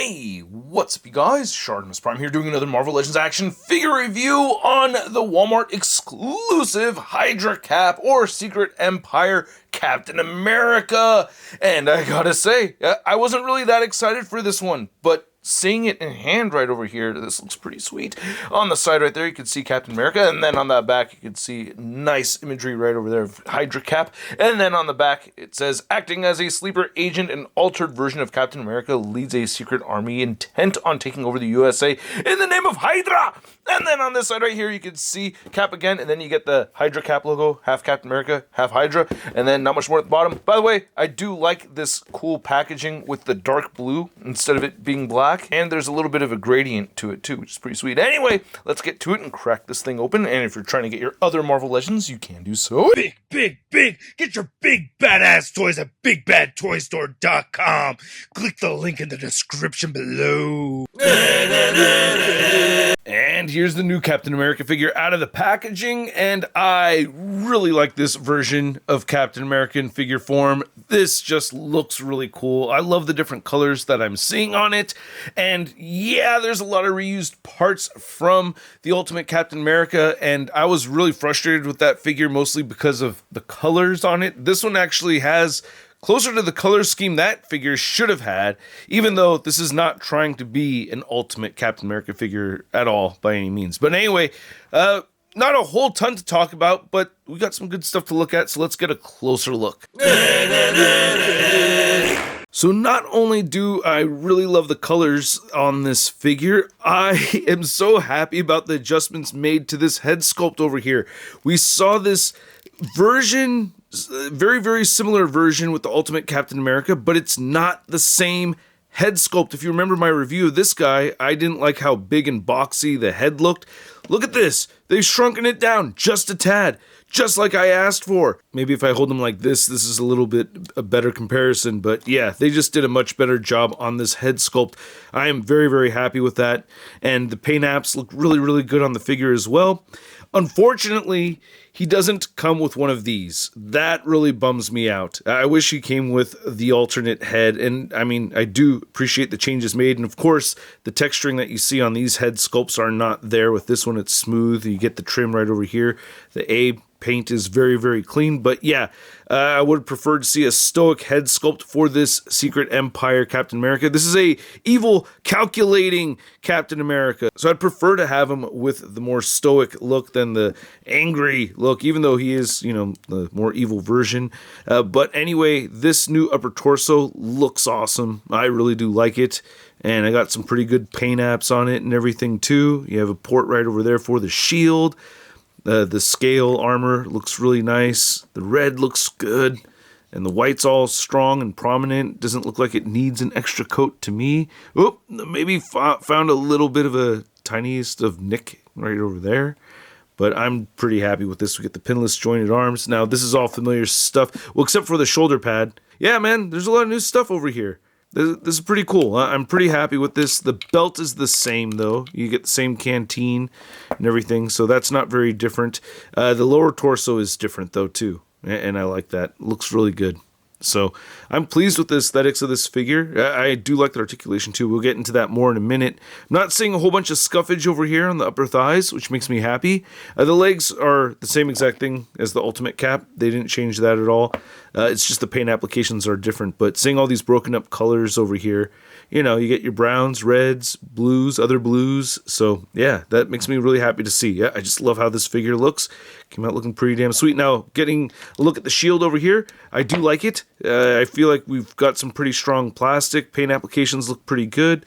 Hey, what's up you guys? ShartimusPrime here doing another Marvel Legends action figure review on the Walmart exclusive Hydra Cap or Secret Empire Captain America. And I gotta say, I wasn't really that excited for this one, but seeing it in hand right over here, this looks pretty sweet. On the side right there, you can see Captain America, and then on that back, you can see nice imagery right over there of Hydra Cap. And then on the back, it says, acting as a sleeper agent, an altered version of Captain America leads a secret army intent on taking over the USA in the name of Hydra. And then on this side right here, you can see Cap again, and then you get the Hydra Cap logo, half Captain America, half Hydra, and then not much more at the bottom. By the way, I do like this cool packaging with the dark blue instead of it being black. And there's a little bit of a gradient to it too, which is pretty sweet. Anyway, let's get to it and crack this thing open. And if you're trying to get your other Marvel Legends, you can do so. Big! Get your big badass toys at BigBadToyStore.com. Click the link in the description below. And here's the new Captain America figure out of the packaging, and I really like this version of Captain America in figure form. This just looks really cool. I love the different colors that I'm seeing on it, and yeah, there's a lot of reused parts from the Ultimate Captain America, and I was really frustrated with that figure mostly because of the colors on it. This one actually has closer to the color scheme that figure should have had, even though this is not trying to be an Ultimate Captain America figure at all by any means. But anyway, not a whole ton to talk about, but we got some good stuff to look at, so let's get a closer look. So not only do I really love the colors on this figure, I am so happy about the adjustments made to this head sculpt over here. We saw this version, very similar version with the Ultimate Captain America, but it's not the same head sculpt. If you remember my review of this guy, I didn't like how big and boxy the head looked. Look at this. They've shrunken it down just a tad, just like I asked for. Maybe if I hold them like this is a little bit a better comparison, but yeah, they just did a much better job on this head sculpt. I am very happy with that, and the paint apps look really good on the figure as well. Unfortunately, he doesn't come with one of these. That really bums me out. I wish he came with the alternate head, and I mean, I do appreciate the changes made, and of course, the texturing that you see on these head sculpts are not there. With this one, it's smooth. You get the trim right over here. The A paint is very clean, but yeah, I would prefer to see a stoic head sculpt for this Secret Empire Captain America. This is a evil, calculating Captain America, so I'd prefer to have him with the more stoic look than the angry look, even though he is, you know, the more evil version. But anyway, this new upper torso looks awesome. I really do like it. And I got some pretty good paint apps on it and everything too. You have a port right over there for the shield. The scale armor looks really nice. The red looks good. And the white's all strong and prominent. Doesn't look like it needs an extra coat to me. Oh, maybe found a little bit of a tiniest of nick right over there. But I'm pretty happy with this. We get the pinless jointed arms. Now, this is all familiar stuff. Well, except for the shoulder pad. Yeah, man, there's a lot of new stuff over here. This is pretty cool. I'm pretty happy with this. The belt is the same, though. You get the same canteen and everything, so that's not very different. The lower torso is different, though, too, and I like that. It looks really good. So I'm pleased with the aesthetics of this figure. I do like the articulation too. We'll get into that more in a minute. I'm not seeing a whole bunch of scuffage over here on the upper thighs, which makes me happy. The legs are the same exact thing as the Ultimate Cap. They didn't change that at all. It's just the paint applications are different. But seeing all these broken up colors over here, you know, you get your browns, reds, blues, other blues. So yeah, that makes me really happy to see. Yeah, I just love how this figure looks. Came out looking pretty damn sweet. Now, getting a look at the shield over here, I do like it. I feel like we've got some pretty strong plastic. Paint applications look pretty good.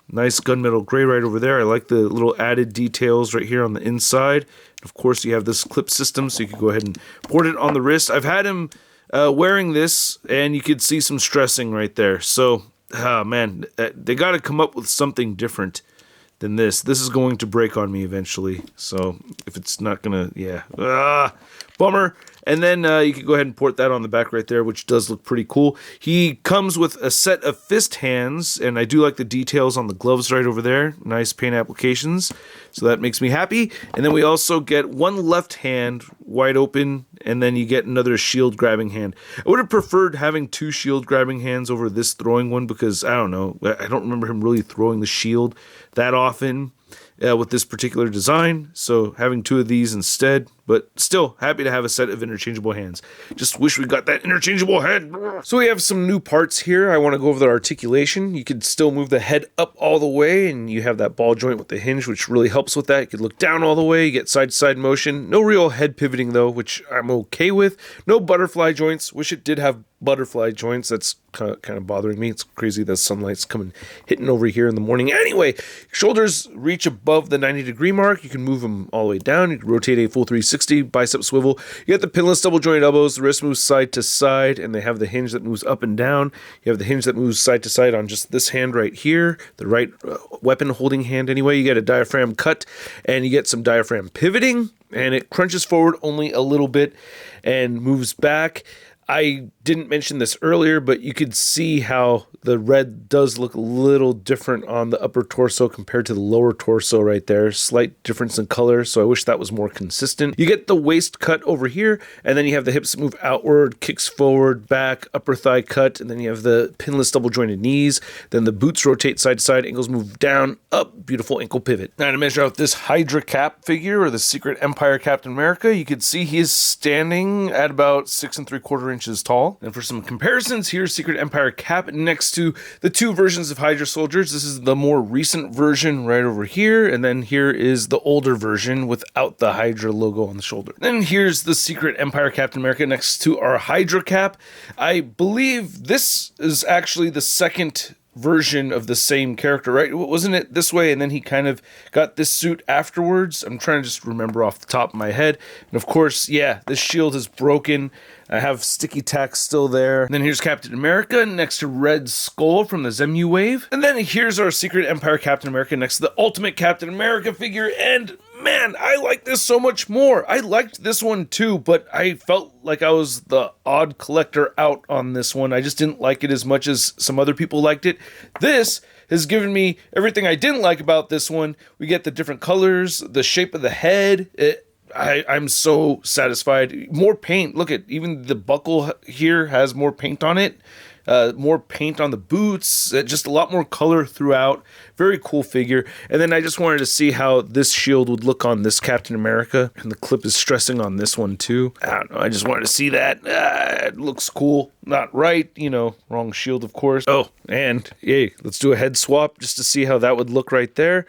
Nice gunmetal gray right over there. I like the little added details right here on the inside. Of course, you have this clip system, so you can go ahead and port it on the wrist. I've had him wearing this, and you could see some stressing right there. So, man, they got to come up with something different than this. This is going to break on me eventually. So if it's not gonna, yeah. Bummer. And then you can go ahead and port that on the back right there, which does look pretty cool. He comes with a set of fist hands, and I do like the details on the gloves right over there. Nice paint applications, so that makes me happy. And then we also get one left hand wide open, and then you get another shield grabbing hand. I would have preferred having two shield grabbing hands over this throwing one because, I don't know, I don't remember him really throwing the shield that often. With this particular design, so having two of these instead, but still happy to have a set of interchangeable hands. Just wish we got that interchangeable head. So we have some new parts here. I want to go over the articulation. You could still move the head up all the way, and you have that ball joint with the hinge, which really helps with that. You could look down all the way, you get side-to-side motion. No real head pivoting though, which I'm okay with. No butterfly joints. Wish it did have butterfly joints. That's kind of bothering me. It's crazy that sunlight's coming hitting over here in the morning. Anyway, shoulders reach above the 90-degree mark. You can move them all the way down. You can rotate a full 360, bicep swivel. You get the pinless double joint elbows. The wrist moves side to side, and they have the hinge that moves up and down. You have the hinge that moves side to side on just this hand right here, the right weapon holding hand anyway. You get a diaphragm cut, and you get some diaphragm pivoting, and it crunches forward only a little bit and moves back. I didn't mention this earlier, but you could see how the red does look a little different on the upper torso compared to the lower torso right there. Slight difference in color, so I wish that was more consistent. You get the waist cut over here, and then you have the hips move outward, kicks forward, back, upper thigh cut, and then you have the pinless double jointed knees. Then the boots rotate side to side, ankles move down, up, beautiful ankle pivot. Now to measure out this Hydra Cap figure, or the Secret Empire Captain America, you can see he is standing at about 6 3/4 inches tall. And for some comparisons, here's Secret Empire Cap next to the two versions of Hydra soldiers. This is the more recent version right over here, and then here is the older version without the Hydra logo on the shoulder. Then here's the Secret Empire Captain America next to our Hydra Cap. I believe this is actually the second version of the same character, right? Wasn't it this way, and then he kind of got this suit afterwards? I'm trying to just remember off the top of my head. And of course, yeah, this shield is broken. I have sticky tack still there. And then here's Captain America next to Red Skull from the Zemu Wave. And then here's our Secret Empire Captain America next to the Ultimate Captain America figure. And man, I like this so much more. I liked this one too, but I felt like I was the odd collector out on this one. I just didn't like it as much as some other people liked it. This has given me everything I didn't like about this one. We get the different colors, the shape of the head. I'm so satisfied. More paint. Look at even the buckle here has more paint on it. More paint on the boots. Just a lot more color throughout. Very cool figure. And then I just wanted to see how this shield would look on this Captain America. And the clip is stressing on this one too. I don't know. I just wanted to see that. It looks cool. Not right. You know, wrong shield, of course. Oh, and yay, let's do a head swap just to see how that would look right there.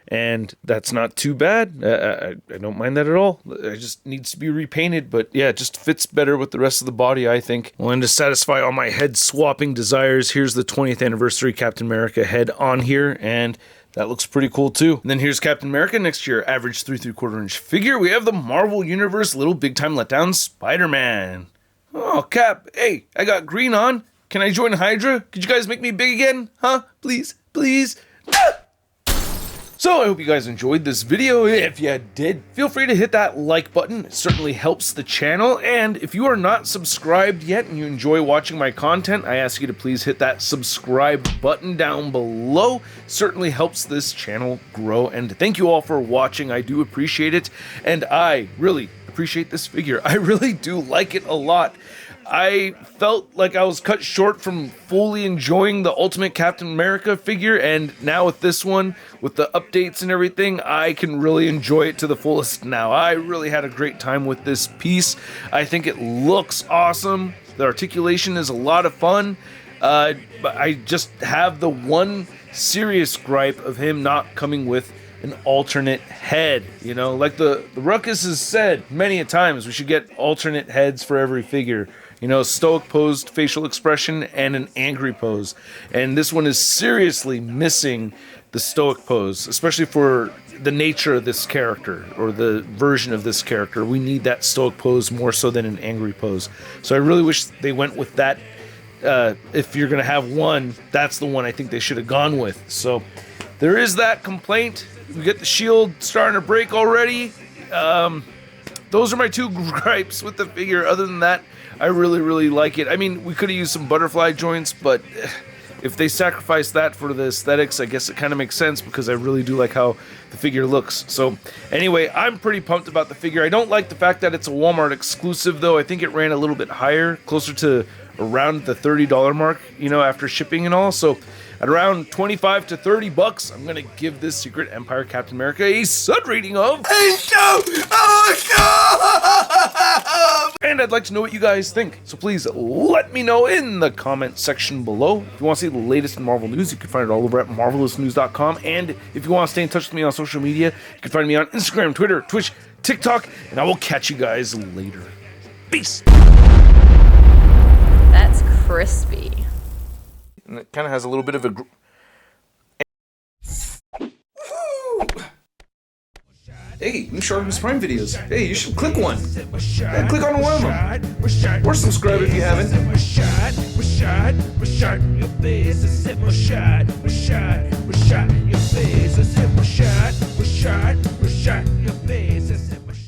And that's not too bad. I don't mind that at all. It just needs to be repainted, but yeah, it just fits better with the rest of the body, I think. Well, and to satisfy all my head swapping desires, here's the 20th anniversary Captain America head on here, and that looks pretty cool too. And then here's Captain America next to your average 3 3/4 inch figure. We have the Marvel Universe Little Big Time Letdown Spider-Man. Oh, Cap, hey, I got green on. Can I join Hydra? Could you guys make me big again? Huh? Please, please. Ah! So I hope you guys enjoyed this video. If you did, feel free to hit that like button. It certainly helps the channel. And if you are not subscribed yet and you enjoy watching my content, I ask you to please hit that subscribe button down below. It certainly helps this channel grow. And thank you all for watching. I do appreciate it. And I really appreciate this figure. I really do like it a lot. I felt like I was cut short from fully enjoying the Ultimate Captain America figure, and now with this one, with the updates and everything, I can really enjoy it to the fullest now. I really had a great time with this piece. I think it looks awesome. The articulation is a lot of fun. But I just have the one serious gripe of him not coming with an alternate head. You know, like the Ruckus has said many a times, we should get alternate heads for every figure. You know, stoic posed facial expression and an angry pose. And this one is seriously missing the stoic pose, especially for the nature of this character or the version of this character. We need that stoic pose more so than an angry pose. So I really wish they went with that. If you're going to have one, that's the one I think they should have gone with. So there is that complaint. We get the shield starting to break already. those are my two gripes with the figure. Other than that, I really like it. I mean, we could have used some butterfly joints, but if they sacrifice that for the aesthetics, I guess it kind of makes sense because I really do like how the figure looks. So anyway, I'm pretty pumped about the figure. I don't like the fact that it's a Walmart exclusive though. I think it ran a little bit higher, closer to around the $30 mark, you know, after shipping and all. So at around 25 to 30 bucks, I'm gonna give this Secret Empire Captain America a stud rating of and I'd like to know what you guys think. So please let me know in the comment section below. If you want to see the latest in Marvel news, you can find it all over at marvelousnews.com. And if you want to stay in touch with me on social media, you can find me on Instagram, Twitter, Twitch, TikTok, and I will catch you guys later. Peace. That's crispy. And it kind of has a little bit of a... Hey, new ShartimusPrime videos. Hey, you should click one. Yeah, click on one of them. Or subscribe if you haven't. Your face.